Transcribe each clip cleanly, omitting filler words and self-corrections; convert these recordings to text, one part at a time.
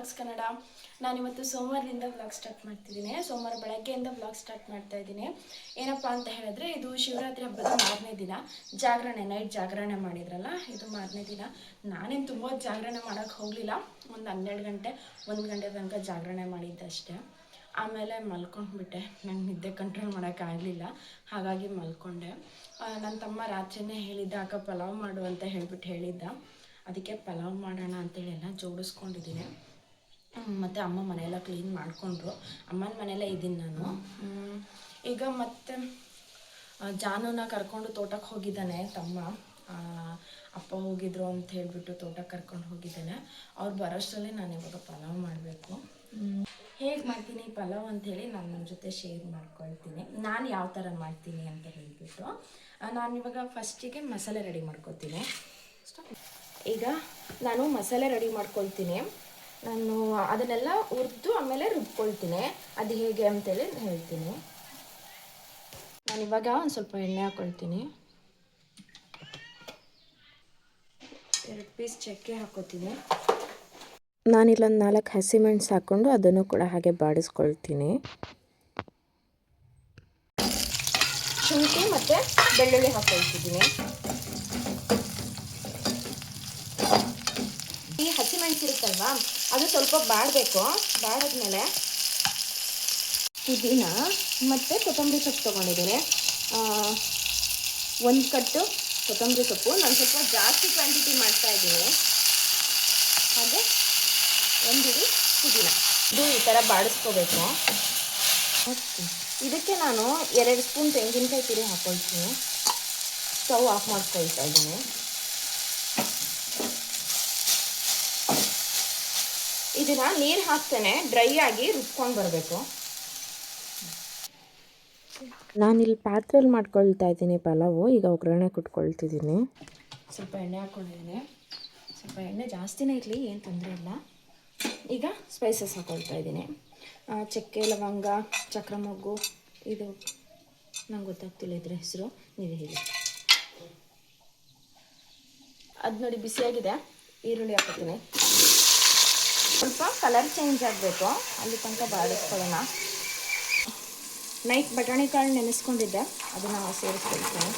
Vlogs Kannada. ನಾನಿವತ್ತು ಸೋಮವಾರದಿಂದ vlog start ಮಾಡ್ತಿದ್ದೀನಿ. ಸೋಮವಾರ ಬೆಳಗ್ಗೆಯಿಂದ ವ್ಲಾಗ್ ಸ್ಟಾರ್ಟ್ ಮಾಡ್ತಾ ಇದ್ದೀನಿ. ಏನಪ್ಪ ಅಂತ ಹೇಳಿದ್ರೆ, ಇದು ಶಿವರಾತ್ರಿ ಹಬ್ಬದ ಮಾರನೇ ದಿನ ಜಾಗರಣೆ, ನೈಟ್ ಜಾಗರಣೆ ಮಾಡಿದ್ರಲ್ಲ, ಇದು ಮಾರನೇ ದಿನ. ನಾನೇನು ತುಂಬ ಜಾಗರಣೆ ಮಾಡೋಕ್ಕೆ ಹೋಗಲಿಲ್ಲ. ಒಂದು 12 ಗಂಟೆ 1 ಗಂಟೆ ತನಕ ಜಾಗರಣೆ ಮಾಡಿದ್ದೆ ಅಷ್ಟೇ. ಆಮೇಲೆ ಮಲ್ಕೊಂಡ್ಬಿಟ್ಟೆ. ನಂಗೆ ನಿದ್ದೆ ಕಂಟ್ರೋಲ್ ಮಾಡೋಕ್ಕಾಗಲಿಲ್ಲ, ಹಾಗಾಗಿ ಮಲ್ಕೊಂಡೆ. ನನ್ನ ತಮ್ಮ ರಾತ್ರಿಯೇ ಹೇಳಿದ್ದ, ಅಕ್ಕ ಪಲಾವ್ ಮಾಡು ಅಂತ ಹೇಳಿದ್ದ. ಅದಕ್ಕೆ ಪಲಾವ್ ಮಾಡೋಣ ಅಂತೇಳಿ ಎಲ್ಲ ಜೋಡಿಸ್ಕೊಂಡಿದ್ದೀನಿ. ಮತ್ತು ಅಮ್ಮ ಮನೆಯೆಲ್ಲ ಕ್ಲೀನ್ ಮಾಡಿಕೊಂಡ್ರು. ಅಮ್ಮನ ಮನೆಯಲ್ಲೇ ಇದ್ದೀನಿ ನಾನು. ಈಗ ಮತ್ತೆ ಜಾನುನ ಕರ್ಕೊಂಡು ತೋಟಕ್ಕೆ ಹೋಗಿದ್ದಾನೆ ತಮ್ಮ. ಅಪ್ಪ ಹೋಗಿದ್ರು ಅಂತ ಹೇಳಿಬಿಟ್ಟು ತೋಟಕ್ಕೆ ಕರ್ಕೊಂಡು ಹೋಗಿದ್ದಾನೆ. ಅವ್ರು ಬರೋಷ್ಟರಲ್ಲಿ ನಾನು ಇವಾಗ ಪಲಾವ್ ಮಾಡಬೇಕು. ಹೇಗೆ ಮಾಡ್ತೀನಿ ಪಲಾವ್ ಅಂಥೇಳಿ ನಾನು ನಿಮ್ಮ ಜೊತೆ ಶೇರ್ ಮಾಡ್ಕೊಳ್ತೀನಿ. ನಾನು ಯಾವ ಥರ ಮಾಡ್ತೀನಿ ಅಂತ ಹೇಳಿಬಿಟ್ಟು ನಾನಿವಾಗ ಫಸ್ಟಿಗೆ ಮಸಾಲೆ ರೆಡಿ ಮಾಡ್ಕೊತೀನಿ. ಈಗ ನಾನು ಮಸಾಲೆ ರೆಡಿ ಮಾಡ್ಕೊಳ್ತೀನಿ. ನಾನು ಅದನ್ನೆಲ್ಲ ಹುರಿದು ಆಮೇಲೆ ರುಬ್ಕೊಳ್ತೀನಿ. ಅದು ಹೇಗೆ ಅಂತೇಳಿ ಹೇಳ್ತೀನಿ. ನಾನಿವಾಗ ಒಂದು ಸ್ವಲ್ಪ ಎಣ್ಣೆ ಹಾಕ್ಕೊಳ್ತೀನಿ. 2 ಪೀಸ್ ಚಕ್ಕೆ ಹಾಕ್ಕೊತೀನಿ. ನಾನಿಲ್ಲೊಂದು 4 ಹಸಿಮೆಣಸು ಹಾಕ್ಕೊಂಡು ಅದನ್ನು ಕೂಡ ಹಾಗೆ ಬಾಡಿಸ್ಕೊಳ್ತೀನಿ. ಶುಂಠಿ ಮತ್ತು ಬೆಳ್ಳುಳ್ಳಿ ಹಾಕ್ಕೊಳ್ತಿದ್ದೀನಿ. ಈ ಹಸಿಮೆಣಸು ಇರುತ್ತಲ್ವಾ, ಅದು ಸ್ವಲ್ಪ ಬಾಡಬೇಕು. ಬಾಡಿದ್ಮೇಲೆ ಪುದೀನ ಮತ್ತು ಕೊತ್ತಂಬರಿ ಸೊಪ್ಪು ತೊಗೊಂಡಿದ್ದೀನಿ. 1 ಕಟ್ಟು ಕೊತ್ತಂಬರಿ ಸೊಪ್ಪು. ನಾನು ಸ್ವಲ್ಪ ಜಾಸ್ತಿ ಕ್ವಾಂಟಿಟಿ ಮಾಡ್ತಾಯಿದ್ದೀನಿ. ಹಾಗೆ 1 ಹಿಡಿ ಪುದೀನ. ಇದು ಈ ಥರ ಬಾಡಿಸ್ಕೋಬೇಕು. ಇದಕ್ಕೆ ನಾನು 2 ಸ್ಪೂನ್ ತೆಂಗಿನಕಾಯಿ ತುರಿ ಹಾಕ್ಕೊಳ್ತೀನಿ. ಸ್ಟವ್ ಆಫ್ ಮಾಡ್ಕೊಳ್ತಾ ಇದ್ದೀನಿ. ಇದನ್ನು ನೀರು ಹಾಕ್ತೇನೆ ಡ್ರೈ ಆಗಿ ರುಬ್ಕೊಂಡು ಬರಬೇಕು. ನಾನಿಲ್ಲಿ ಪಾತ್ರೆಯಲ್ಲಿ ಮಾಡ್ಕೊಳ್ತಾ ಇದ್ದೀನಿ ಪಲಾವು. ಈಗ ಒಗ್ಗರಣೆ ಕುಟ್ಕೊಳ್ತಿದ್ದೀನಿ. ಸ್ವಲ್ಪ ಎಣ್ಣೆ ಹಾಕ್ಕೊಂಡಿದ್ದೀನಿ. ಸ್ವಲ್ಪ ಎಣ್ಣೆ ಜಾಸ್ತಿನೇ ಇರಲಿ, ಏನು ತೊಂದರೆ ಇಲ್ಲ. ಈಗ ಸ್ಪೈಸಸ್ ಹಾಕ್ಕೊಳ್ತಾ ಇದ್ದೀನಿ. ಚಕ್ಕೆ, ಲವಂಗ, ಚಕ್ರಮೊಗ್ಗು, ಇದು ನಂಗೆ ಗೊತ್ತಾಗ್ತಿಲ್ಲ ಇದ್ರ ಹೆಸರು, ನೀವು ಹೇಳಿ. ಅದು ನೋಡಿ ಬಿಸಿಯಾಗಿದೆ. ಈರುಳ್ಳಿ ಹಾಕ್ತೀನಿ. ಸ್ವಲ್ಪ ಕಲರ್ ಚೇಂಜ್ ಆಗಬೇಕು, ಅಲ್ಲಿ ತನಕ ಬಾಡಿಸ್ಕೊಳ್ಳೋಣ. ನೈಟ್ ಬಟಾಣಿ ಕಾಳು ನೆನೆಸ್ಕೊಂಡಿದ್ದೆ, ಅದನ್ನು ಸೇರಿಸ್ಕೊಳ್ತೀನಿ.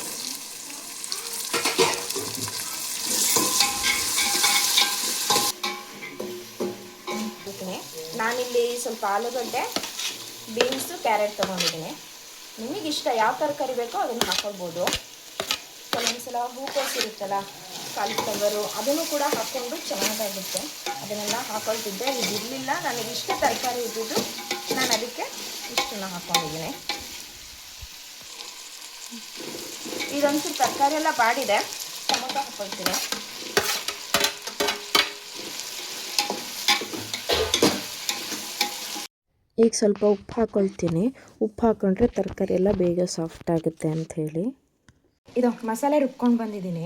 ನಾನಿಲ್ಲಿ ಸ್ವಲ್ಪ ಆಲೂಗಡ್ಡೆ, ಬೀನ್ಸು, ಕ್ಯಾರೆಟ್ ತೊಗೊಂಡಿದ್ದೀನಿ. ನಿಮಗಿಷ್ಟ ಯಾವ ತರಕಾರಿ ಬೇಕೋ ಅದನ್ನು ಹಾಕ್ಕೊಳ್ಬೋದು. ಕೆಲವೊಂದ್ಸಲ ಹೂಕೋಸು ಇರುತ್ತಲ್ಲ, ಕಾಲಿಫ್ಲವರು, ಅದನ್ನು ಕೂಡ ಹಾಕ್ಕೊಂಡು ಚೆನ್ನಾಗಾಗುತ್ತೆ. ಅದನ್ನೆಲ್ಲ ಹಾಕ್ಕೊಳ್ತಿದ್ದೆ. ಇದಿರಲಿಲ್ಲ, ನನಗೆ ಇಷ್ಟು ತರಕಾರಿ ಇದ್ದಿದ್ದು, ನಾನು ಅದಕ್ಕೆ ಇಷ್ಟನ್ನು ಹಾಕ್ಕೊಂಡಿದ್ದೀನಿ. ಇದೊಂಚೂರು ತರಕಾರಿ ಎಲ್ಲ ಬಾಡಿದೆ, ಟೊಮೊಟೊ ಹಾಕ್ಕೊಳ್ತೀನಿ. ಈಗ ಸ್ವಲ್ಪ ಉಪ್ಪು ಹಾಕ್ಕೊಳ್ತೀನಿ. ಉಪ್ಪು ಹಾಕ್ಕೊಂಡ್ರೆ ತರಕಾರಿ ಎಲ್ಲ ಬೇಗ ಸಾಫ್ಟ್ ಆಗುತ್ತೆ ಅಂಥೇಳಿ. ಇದು ಮಸಾಲೆ ರುಬ್ಕೊಂಡು ಬಂದಿದ್ದೀನಿ.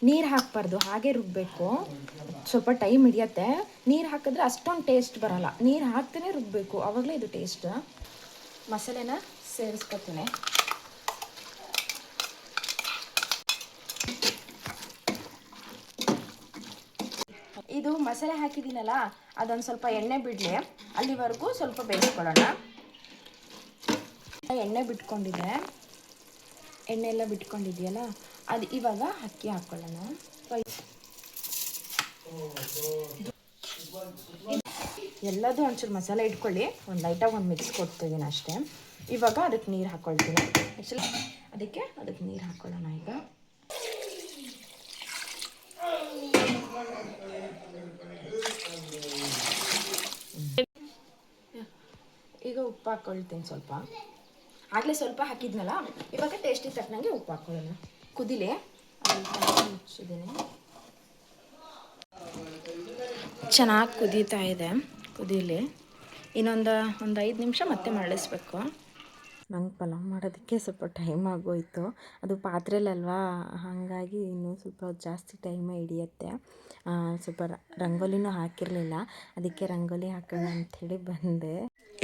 ನೀರು ಹಾಕಬಾರ್ದು, ಹಾಗೆ ರುಬ್ಬಬೇಕು. ಸ್ವಲ್ಪ ಟೈಮ್ ಹಿಡಿಯತ್ತೆ. ನೀರು ಹಾಕಿದ್ರೆ ಅಷ್ಟೊಂದು ಟೇಸ್ಟ್ ಬರೋಲ್ಲ. ನೀರು ಹಾಕ್ತೇ ರುಬ್ಬಬೇಕು, ಆವಾಗಲೇ ಇದು ಟೇಸ್ಟ್. ಮಸಾಲೆನ ಸೇರಿಸ್ಕೊತೀನಿ. ಇದು ಮಸಾಲೆ ಹಾಕಿದ್ದೀನಲ್ಲ, ಅದೊಂದು ಸ್ವಲ್ಪ ಎಣ್ಣೆ ಬಿಡಲಿ, ಅಲ್ಲಿವರೆಗೂ ಸ್ವಲ್ಪ ಬೇಯಿಸ್ಕೊಳ್ಳೋಣ. ಎಣ್ಣೆ ಬಿಟ್ಕೊಂಡಿದ್ದೆ, ಎಣ್ಣೆ ಎಲ್ಲ ಬಿಟ್ಕೊಂಡಿದೆಯಲ್ಲ, ಅದು ಇವಾಗ ಅಕ್ಕಿ ಹಾಕ್ಕೊಳ್ಳೋಣ. ಎಲ್ಲದೂ ಒಂಚೂರು ಮಸಾಲೆ ಇಟ್ಕೊಳ್ಳಿ. ಒಂದು ಲೈಟಾಗಿ ಒಂದು ಮಿಕ್ಸ್ ಕೊಡ್ತಿದ್ದೀನಿ ಅಷ್ಟೇ. ಇವಾಗ ಅದಕ್ಕೆ ನೀರು ಹಾಕ್ಕೊಳ್ತೀನಿ. ಆ್ಯಕ್ಚುಲಿ ಅದಕ್ಕೆ ನೀರು ಹಾಕ್ಕೊಳ್ಳೋಣ. ಈಗ ಉಪ್ಪು ಹಾಕ್ಕೊಳ್ತೀನಿ ಸ್ವಲ್ಪ. ಆಗಲೇ ಸ್ವಲ್ಪ ಹಾಕಿದ್ನಲ್ಲ, ಇವಾಗ ಟೇಸ್ಟಿಗೆ ತಕ್ಕನಂಗೆ ಉಪ್ಪು ಹಾಕ್ಕೊಳ್ಳೋಣ. ಕುದಿಲೆ ಮುಚ್ಚಿದ್ದೀನಿ. ಚೆನ್ನಾಗಿ ಕುದೀತಾ ಇದೆ. ಕುದೀಲಿ ಇನ್ನೊಂದು 5 ನಿಮಿಷ ಮತ್ತೆ ಮರಳಿಸ್ಬೇಕು. ನಂಗೆ ಪಲಾವ್ ಮಾಡೋದಕ್ಕೆ ಸ್ವಲ್ಪ ಟೈಮ್ ಆಗೋಯಿತು. ಅದು ಪಾತ್ರೆಯಲ್ಲಲ್ವಾ, ಹಾಗಾಗಿ ಇನ್ನೂ ಸ್ವಲ್ಪ ಜಾಸ್ತಿ ಟೈಮೇ ಹಿಡಿಯುತ್ತೆ. ಸ್ವಲ್ಪ ರಂಗೋಲಿನೂ ಹಾಕಿರಲಿಲ್ಲ, ಅದಕ್ಕೆ ರಂಗೋಲಿ ಹಾಕೋಣ ಅಂಥೇಳಿ ಬಂದೆ.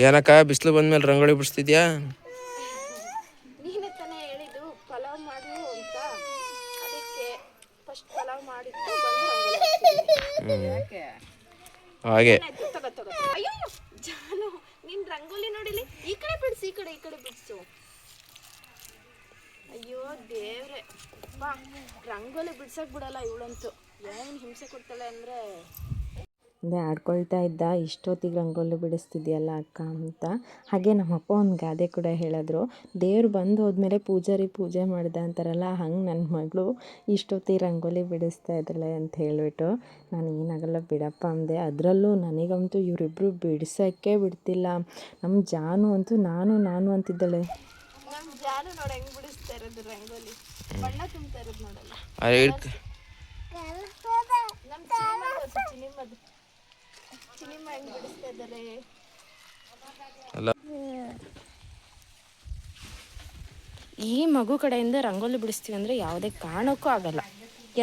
ಏನಕ್ಕ ಬಿಸಿಲು ಬಂದಮೇಲೆ ರಂಗೋಲಿ ಬಿಡಿಸ್ತಿದ್ಯಾ? ನೀನೇ ತಾನೇ ಹೇಳಿದ್ದು ಪಲಾವ್ ಮಾಡು ಅಂತ, ಅದಕ್ಕೆ ಫಸ್ಟ್ ಪಲಾವ್ ಮಾಡಿದ್ದು ಬಂದು ರಂಗೋಲಿ ಹಾಕ್ತಿದ್ದೀನಿ. ಹಾಗೆ ರಂಗೋಲಿ ನೋಡಿಲಿ, ಈ ಕಡೆ ಬಿಡಿಸಿ, ಈ ಕಡೆ ಬಿಡಿಸು. ಅಯ್ಯೋ ದೇವ್ರೆ, ಬಾ, ರಂಗೋಲಿ ಬಿಡ್ಸಕ್ ಬಿಡಲ್ಲ ಇವಳಂತೂ, ಏನು ಹಿಂಸೆ ಕೊಡ್ತಾಳೆ ಅಂದರೆ. ಅದೇ ಆಡ್ಕೊಳ್ತಾ ಇದ್ದ, ಇಷ್ಟೊತ್ತಿಗೆ ರಂಗೋಲಿ ಬಿಡಿಸ್ತಿದ್ಯಲ್ಲ ಅಕ್ಕ ಅಂತ. ಹಾಗೆ ನಮ್ಮಪ್ಪ ಒಂದು ಗಾದೆ ಕೂಡ ಹೇಳಿದ್ರು, ದೇವ್ರು ಬಂದು ಹೋದ್ಮೇಲೆ ಪೂಜಾರಿ ಪೂಜೆ ಮಾಡ್ದೆ ಅಂತಾರಲ್ಲ, ಹಂಗೆ ನನ್ನ ಮಗಳು ಇಷ್ಟೊತ್ತಿಗೆ ರಂಗೋಲಿ ಬಿಡಿಸ್ತಾ ಇದ್ದಾಳೆ ಅಂತ ಹೇಳಿಬಿಟ್ಟು ನಾನು ಏನಾಗಲ್ಲ ಬಿಡಪ್ಪ ಅಂದೆ. ಅದರಲ್ಲೂ ನನಗಂತೂ ಇವರಿಬ್ಬರು ಬಿಡ್ಸೋಕ್ಕೆ ಬಿಡ್ತಿಲ್ಲ. ನಮ್ಮ ಜಾನು ಅಂತೂ ನಾನು ಅಂತಿದ್ದಾಳೆ. ನಮ್ಮ ಜಾನು ನೋಡಿ ಹೆಂಗೆ ಬಿಡಿಸ್ತಾ ಇರೋದು ರಂಗೋಲಿ, ಬಣ್ಣ ತುಂಬ್ತಾ ಇರೋದು ನೋಡಲ್ಲ. ನಮ್ಮ ಚಿನಿಮ್ಮ ಹೆಂಗೆ ಬಿಡಿಸ್ತಾ ಇದ್ದಾರೆ. ಈ ಮಗು ಕಡೆಯಿಂದ ರಂಗೋಲಿ ಬಿಡಿಸ್ತೀವಿ ಅಂದರೆ ಯಾವುದೇ ಕಾರಣಕ್ಕೂ ಆಗಲ್ಲ,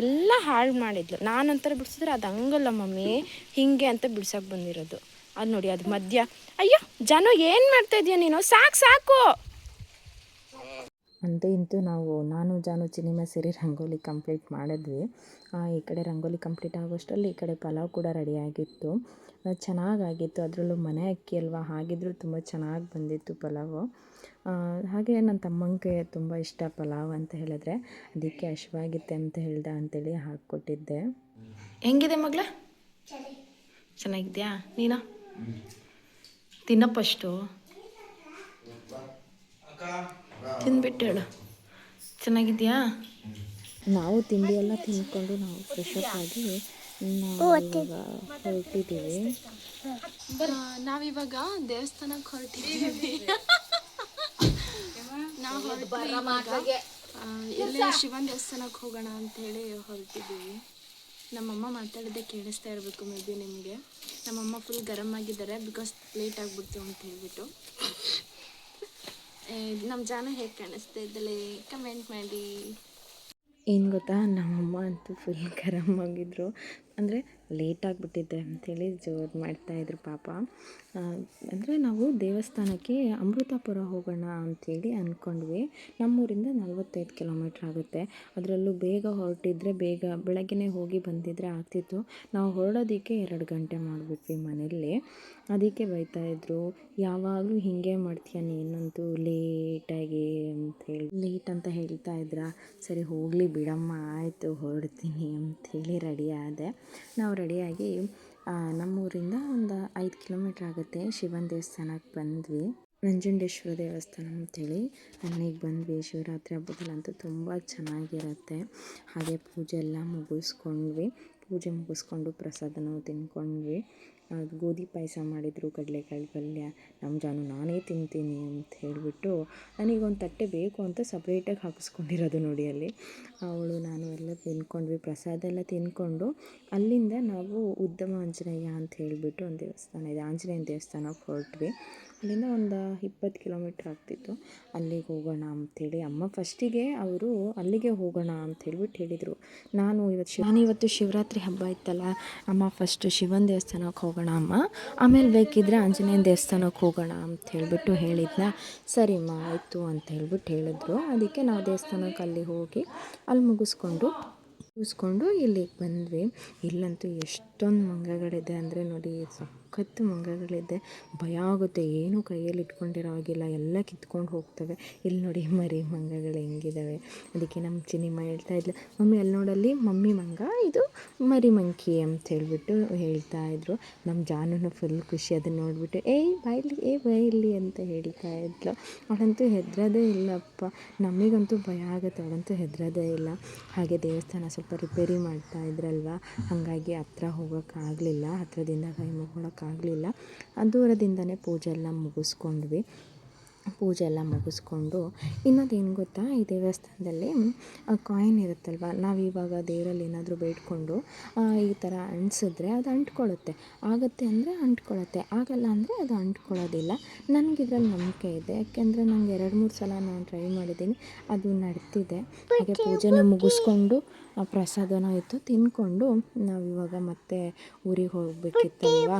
ಎಲ್ಲ ಹಾಳು ಮಾಡಿದ್ಲು. ನಾನಂತರ ಬಿಡಿಸಿದ್ರೆ ಅದು ಹಂಗಲ್ಲ ಮಮ್ಮಿ, ಹೀಗೆ ಅಂತ ಬಿಡ್ಸಕ್ಕೆ ಬಂದಿರೋದು. ಅದು ನೋಡಿ, ಅದು ಮಧ್ಯ. ಅಯ್ಯೋ ಜಾನು, ಏನು ಮಾಡ್ತಾ ಇದೀಯ ನೀನು? ಸಾಕು. ಅಂತೂ ಇಂತೂ ನಾನು ಜಾನು ಚಿನಿಮ ಸೇರಿ ರಂಗೋಲಿ ಕಂಪ್ಲೀಟ್ ಮಾಡಿದ್ವಿ. ಈ ಕಡೆ ರಂಗೋಲಿ ಕಂಪ್ಲೀಟ್ ಆಗೋಷ್ಟರಲ್ಲಿ ಈ ಕಡೆ ಪಲಾವ್ ಕೂಡ ರೆಡಿಯಾಗಿತ್ತು. ಚೆನ್ನಾಗಾಗಿತ್ತು. ಅದರಲ್ಲೂ ಮನೆ ಅಕ್ಕಿ ಅಲ್ವಾ, ಹಾಗಿದ್ರೂ ತುಂಬ ಚೆನ್ನಾಗಿ ಬಂದಿತ್ತು ಪಲಾವು. ಹಾಗೆ ನನ್ನ ತಮ್ಮಂಗೆ ತುಂಬ ಇಷ್ಟ ಪಲಾವ್ ಅಂತ ಹೇಳಿದ್ರೆ, ಅದಕ್ಕೆ ಹಶ್ವಾಗಿತ್ತೆ ಅಂತ ಹೇಳ್ದ ಅಂತೇಳಿ ಹಾಕ್ಕೊಟ್ಟಿದ್ದೆ. ಹೆಂಗಿದೆ ಮಗಳ? ಚೆನ್ನಾಗಿದ್ಯಾ? ನೀನು ತಿನ್ನಪ್ಪಷ್ಟು ತಿಂದ್ಬಿಟ್ಟು ಹೇಳು, ಚೆನ್ನಾಗಿದ್ಯಾ? ನಾವು ತಿಂಡಿ ಎಲ್ಲ ತಿಂದ್ಕೊಂಡು ನಾವು ಫ್ರೆಶ್ ಅಪ್ ಆಗಿ ಹೊರಟಿದ್ದೀವಿ. ನಾವಿವಾಗ ದೇವಸ್ಥಾನಕ್ಕೆ ಹೊರಟಿದ್ದೀವಿ. ನಾವು ಇಲ್ಲೇ ಶಿವನ ದೇವಸ್ಥಾನಕ್ಕೆ ಹೋಗೋಣ ಅಂಥೇಳಿ ಹೊರಟಿದ್ದೀವಿ. ನಮ್ಮಮ್ಮ ಮಾತಾಡಿದ್ದೆ ಕೇಳಿಸ್ತಾ ಇರಬೇಕು ಮೇ ಬಿ ನಿಮಗೆ. ನಮ್ಮಮ್ಮ ಫುಲ್ ಗರಮ್ ಆಗಿದ್ದಾರೆ, ಬಿಕಾಸ್ ಲೇಟ್ ಆಗಿಬಿಡ್ತು ಅಂತ ಹೇಳ್ಬಿಟ್ಟು. ನಮ್ಮ ಜಾನ ಹೇಗೆ ಕಾಣಿಸ್ತಾ ಇದ್ದಳೆ ಕಮೆಂಟ್ ಮಾಡಿ. ಏನು ಗೊತ್ತಾ, ನಮ್ಮಮ್ಮ ಅಂತೂ ಫುಲ್ ಗರಮ್ ಆಗಿದ್ರು. ಅಂದರೆ ಲೇಟ್ ಆಗಿಬಿಟ್ಟಿದ್ದೆ ಅಂಥೇಳಿ ಜೋರು ಮಾಡ್ತಾಯಿದ್ರು ಪಾಪ. ಅಂದರೆ ನಾವು ದೇವಸ್ಥಾನಕ್ಕೆ ಅಮೃತಾಪುರ ಹೋಗೋಣ ಅಂಥೇಳಿ ಅಂದ್ಕೊಂಡ್ವಿ. ನಮ್ಮೂರಿಂದ 45 ಕಿಲೋಮೀಟ್ರ್ ಆಗುತ್ತೆ. ಅದರಲ್ಲೂ ಬೇಗ ಹೊರಟಿದ್ರೆ ಬೆಳಗ್ಗೆನೇ ಹೋಗಿ ಬಂದಿದ್ದರೆ ಆಗ್ತಿತ್ತು. ನಾವು ಹೊರಡೋದಕ್ಕೆ 2 ಗಂಟೆ ಮಾಡಿಬಿಟ್ವಿ ಮನೆಯಲ್ಲಿ. ಅದಕ್ಕೆ ಬೈತಾಯಿದ್ರು, ಯಾವಾಗಲೂ ಹೀಗೆ ಮಾಡ್ತೀಯ ನೀನಂತೂ ಲೇಟಾಗಿ ಅಂಥೇಳಿ ಲೇಟ್ ಅಂತ ಹೇಳ್ತಾ ಇದ್ರ. ಸರಿ ಹೋಗಲಿ ಬಿಡಮ್ಮ, ಆಯಿತು ಹೊರಡ್ತೀನಿ ಅಂಥೇಳಿ ರೆಡಿ ಆದೆ. ನಾವು ರೆಡಿಯಾಗಿ ನಮ್ಮೂರಿಂದ ಒಂದು 5 ಕಿಲೋಮೀಟ್ರ್ ಆಗುತ್ತೆ, ಶಿವನ ದೇವಸ್ಥಾನಕ್ಕೆ ಬಂದ್ವಿ. ನಂಜುಂಡೇಶ್ವರ ದೇವಸ್ಥಾನ ಅಂಥೇಳಿ ಅಲ್ಲಿಗೆ ಬಂದ್ವಿ. ಶಿವರಾತ್ರಿ ಹಬ್ಬದಲ್ಲಂತೂ ತುಂಬ ಚೆನ್ನಾಗಿರುತ್ತೆ. ಹಾಗೆ ಪೂಜೆ ಎಲ್ಲ ಮುಗಿಸ್ಕೊಂಡ್ವಿ. ಪೂಜೆ ಮುಗಿಸ್ಕೊಂಡು ಪ್ರಸಾದನೂ ತಿನ್ಕೊಂಡ್ವಿ. ಗೋಧಿ ಪಾಯಸ ಮಾಡಿದರು, ಕಡಲೆಕಾಳು ಪಲ್ಯ. ನಮ್ಮ ಜಾನು ನಾನೇ ತಿಂತೀನಿ ಅಂತ ಹೇಳಿಬಿಟ್ಟು ನನಗೊಂದು ತಟ್ಟೆ ಬೇಕು ಅಂತ ಸಪ್ರೇಟಾಗಿ ಹಾಕಿಸ್ಕೊಂಡಿರೋದು ನೋಡಿ ಅಲ್ಲಿ. ಅವಳು ನಾನು ಎಲ್ಲ ತಿನ್ಕೊಂಡ್ವಿ. ಪ್ರಸಾದ ಎಲ್ಲ ತಿನ್ಕೊಂಡು ಅಲ್ಲಿಂದ ನಾವು ಉದ್ದಮ ಆಂಜನೇಯ ಅಂತ ಹೇಳಿಬಿಟ್ಟು ಒಂದು ದೇವಸ್ಥಾನ ಇದೆ, ಆಂಜನೇಯನ ದೇವಸ್ಥಾನಕ್ಕೆ ಹೊರಟ್ವಿ. ಅಲ್ಲಿಂದ ಒಂದು 20 ಕಿಲೋಮೀಟ್ರ್ ಆಗ್ತಿತ್ತು. ಅಲ್ಲಿಗೆ ಹೋಗೋಣ ಅಂಥೇಳಿ ಅಮ್ಮ ಫಸ್ಟಿಗೆ ಅವರು ಅಲ್ಲಿಗೆ ಹೋಗೋಣ ಅಂತ ಹೇಳ್ಬಿಟ್ಟು ಹೇಳಿದರು. ನಾನಿವತ್ತು ಶಿವರಾತ್ರಿ ಹಬ್ಬ ಇತ್ತಲ್ಲ ಅಮ್ಮ, ಫಸ್ಟು ಶಿವನ ದೇವಸ್ಥಾನಕ್ಕೆ ಹೋಗೋಣ ಅಮ್ಮ, ಆಮೇಲೆ ಬೇಕಿದ್ದರೆ ಆಂಜನೇಯನ ದೇವಸ್ಥಾನಕ್ಕೆ ಹೋಗೋಣ ಅಂತ ಹೇಳಿಬಿಟ್ಟು ಹೇಳಿದ್ನ. ಸರಿಮ್ಮ ಆಯಿತು ಅಂತ ಹೇಳ್ಬಿಟ್ಟು ಹೇಳಿದ್ರು. ಅದಕ್ಕೆ ನಾವು ದೇವಸ್ಥಾನಕ್ಕೆ ಅಲ್ಲಿ ಹೋಗಿ ಅಲ್ಲಿ ಮುಗಿಸ್ಕೊಂಡು ಇಲ್ಲಿಗೆ ಬಂದ್ವಿ. ಇಲ್ಲಂತೂ ಎಷ್ಟೊಂದು ಮಂಗಗಳಿದೆ ಅಂದರೆ ನೋಡಿ, ಸಖತ್ತು ಮಂಗಗಳಿದೆ. ಭಯ ಆಗುತ್ತೆ, ಏನೂ ಕೈಯಲ್ಲಿ ಇಟ್ಕೊಂಡಿರೋ ಹಾಗಿಲ್ಲ, ಎಲ್ಲ ಕಿತ್ಕೊಂಡು ಹೋಗ್ತವೆ. ಇಲ್ಲಿ ನೋಡಿ ಮರಿ ಮಂಗಗಳು ಹೆಂಗಿದ್ದಾವೆ. ಅದಕ್ಕೆ ನಮ್ಮ ಚಿನಿಮ್ಮ ಹೇಳ್ತಾ ಇದ್ಲು, ಮಮ್ಮಿ ಅಲ್ಲಿ ನೋಡಲ್ಲಿ ಮಮ್ಮಿ ಮಂಗ, ಇದು ಮರಿ ಮಂಕಿ ಅಂತ ಹೇಳ್ಬಿಟ್ಟು ಹೇಳ್ತಾಯಿದ್ರು. ನಮ್ಮ ಜಾನು ಫುಲ್ ಖುಷಿ ಅದನ್ನು ನೋಡಿಬಿಟ್ಟು ಬಾಯಿಲಿ ಅಂತ ಹೇಳ್ತಾ ಇದ್ಲು. ಅವಳಂತೂ ಹೆದರೋದೇ ಇಲ್ಲಪ್ಪ, ನಮಗಂತೂ ಭಯ ಆಗುತ್ತೆ, ಅವಳಂತೂ ಹೆದರೋದೇ ಇಲ್ಲ. ಹಾಗೆ ದೇವಸ್ಥಾನ ಸ್ವಲ್ಪ ರಿಪೇರಿ ಮಾಡ್ತಾ ಇದ್ರಲ್ವ, ಹಾಗಾಗಿ ಹತ್ರ ಹೋಗೋಕ್ಕಾಗಲಿಲ್ಲ, ಹತ್ರದಿಂದ ಕೈ ಮುಗ್ಕೊಳ್ಳೋಕ್ಕಾಗಲಿಲ್ಲ. ದೂರದಿಂದನೇ ಪೂಜೆ ಎಲ್ಲ ಮುಗಿಸ್ಕೊಂಡ್ವಿ. ಪೂಜೆ ಎಲ್ಲ ಮುಗಿಸ್ಕೊಂಡು ಇನ್ನೊಂದೇನು ಗೊತ್ತಾ, ಈ ದೇವಸ್ಥಾನದಲ್ಲಿ ಕಾಯಿನ್ ಇರುತ್ತಲ್ವ, ನಾವಿವಾಗ ದೇವರಲ್ಲಿ ಏನಾದರೂ ಬೇಡ್ಕೊಂಡು ಈ ಥರ ಅಂಟಿಸಿದ್ರೆ ಅದು ಅಂಟ್ಕೊಳ್ಳುತ್ತೆ. ಆಗುತ್ತೆ ಅಂದರೆ ಅಂಟ್ಕೊಳ್ಳುತ್ತೆ, ಆಗಲ್ಲ ಅಂದರೆ ಅದು ಅಂಟ್ಕೊಳ್ಳೋದಿಲ್ಲ. ನನಗಿದ್ರಲ್ಲಿ ನಂಬಿಕೆ ಇದೆ, ಯಾಕೆಂದರೆ ನನಗೆ 2-3 ಸಲ ನಾನು ಟ್ರೈ ಮಾಡಿದ್ದೀನಿ, ಅದು ನಡ್ತಿದೆ. ಹಾಗೆ ಪೂಜೆನ ಮುಗಿಸ್ಕೊಂಡು ಪ್ರಸಾದನೂ ಇತ್ತು, ತಿಂದ್ಕೊಂಡು ನಾವಿವಾಗ ಮತ್ತೆ ಊರಿಗೆ ಹೋಗಬೇಕಿತ್ತಲ್ವ,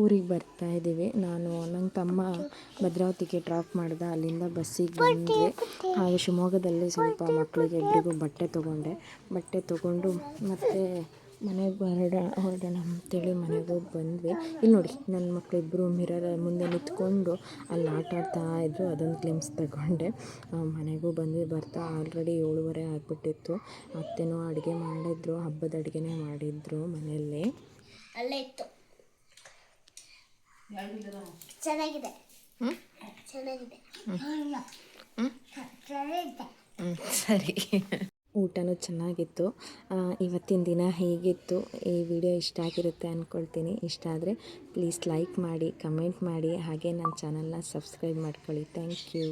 ಊರಿಗೆ ಬರ್ತಾಯಿದ್ದೀವಿ. ನನ್ನ ತಮ್ಮ ಭದ್ರಾವತಿಗೆ ಡ್ರಾಪ್ ಮಾಡ್ದೆ, ಅಲ್ಲಿಂದ ಬಸ್ಸಿಗೆ ಬಂದ್ವಿ. ಹಾಗೆ ಶಿವಮೊಗ್ಗದಲ್ಲಿ ಸ್ವಲ್ಪ ಮಕ್ಕಳಿಗೆ ಎಲ್ರಿಗೂ ಬಟ್ಟೆ ತೊಗೊಂಡು ಮತ್ತು ಮನೆಗೆ ಹೊರಡೋಣ ಅಂತೇಳಿ ಮನೆಗೆ ಹೋಗಿ ಬಂದ್ವಿ. ಇಲ್ಲಿ ನೋಡಿ ನನ್ನ ಮಕ್ಕಳಿಬ್ಬರು ಮಿರರ್ ಮುಂದೆ ನಿಂತ್ಕೊಂಡು ಅಲ್ಲಿ ಆಟ ಆಡ್ತಾ ಇದ್ರು. ಅದೊಂದು ಗ್ಲಿಮ್ಸ್ ತಗೊಂಡೆ. ಮನೆಗೂ ಬಂದ್ವಿ. ಬರ್ತಾ ಆಲ್ರೆಡಿ 7:30 ಆಗಿಬಿಟ್ಟಿತ್ತು. ಅತ್ತೆನೂ ಅಡುಗೆ ಮಾಡಿದ್ರು, ಹಬ್ಬದ ಅಡುಗೆನೇ ಮಾಡಿದ್ರು ಮನೆಯಲ್ಲಿ. ಅಲ್ಲೇ ಇತ್ತು. ಚೆನ್ನಾಗಿದೆ. ಚೆನ್ನಾಗಿದೆ. ಸರಿ. ಊಟನೂ ಚೆನ್ನಾಗಿತ್ತು. ಇವತ್ತಿನ ದಿನ ಹೇಗಿತ್ತು, ಈ ವಿಡಿಯೋ ಇಷ್ಟ ಆಗಿರುತ್ತೆ ಅಂದ್ಕೊಳ್ತೀನಿ. ಇಷ್ಟ ಆದರೆ ಪ್ಲೀಸ್ ಲೈಕ್ ಮಾಡಿ, ಕಮೆಂಟ್ ಮಾಡಿ, ಹಾಗೆ ನನ್ನ ಚಾನಲ್ನ ಸಬ್ಸ್ಕ್ರೈಬ್ ಮಾಡ್ಕೊಳ್ಳಿ. Thank you.